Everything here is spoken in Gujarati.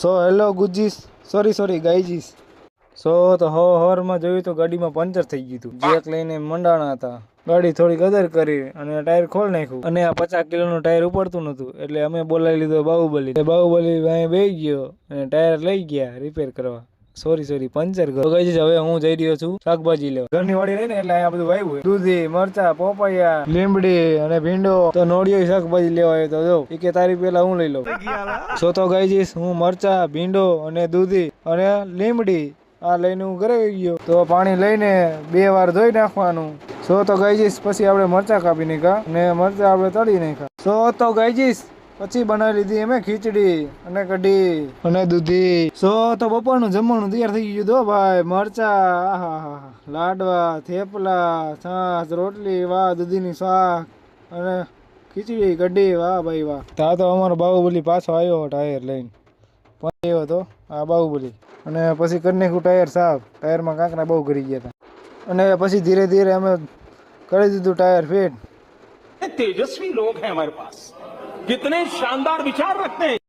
So hello ગુજીસ, sorry ગાઈજીસ. તો હવારમાં જોયું તો ગાડીમાં પંચર થઈ ગયું હતું. જેક લઈને મંડાણા હતા. ગાડી થોડી કદર કરી અને ટાયર ખોલ નાખ્યું અને આ 50 કિલોનું ટાયર ઉપડતું નતું એટલે અમે બોલાવી લીધો બાહુબલી અહીં બેસી ગયો અને ટાયર લઈ ગયા રિપેર કરવા. સોરી પંચર કરો. ગાઈજીસ હવે હું જઈ રહ્યો છું શાકભાજી લેવા. ઘરની વાડી રહી ને એટલે અહીંયા બધું વાવ્યું હોય. દૂધી, મરચા, પોપૈયા, લીમડી અને ભીંડો. તો નોડિયો શાકભાજી લેવા આવ્યો તો જો એ કે તારી પેલા હું લઈ લઉં. તો ગાઈજીસ હું મરચા, ભીંડો અને દૂધી અને લીમડી આ લઈને હું ઘરે આવી ગયો. તો પાણી લઈને 2 વાર ધોઈ નાખવાનું. તો ગાઈજીસ પછી આપણે મરચા કાપી નાખ્યા અને મરચા આપણે તળી નાખ્યા. તો ગાઈજીસ પછી બનાવી લીધી અમે ખીચડી અને કઢી અને દૂધી. તો બપોરનું જમવાનું તૈયાર થઈ ગયું. તો ભાઈ મરચા, આહા, લાડવા, થેપલા, છાશ, રોટલી, વાહ, દૂધીની શાક અને ખીચડી કઢી, વાહ ભાઈ વાહ. તો અમારો બાહુબલી પાછો આવ્યો ટાયર લઈને. પણ આવ્યો તો આ બાહુબલી અને પછી કરી નાખ્યું ટાયર સાફ. ટાયરમાં કાંકરા બહુ કરી ગયા હતા અને પછી ધીરે ધીરે અમે કરી દીધું ટાયર ફિટ. तेजस्वी लोग हैं हमारे पास, कितने शानदार विचार रखते हैं.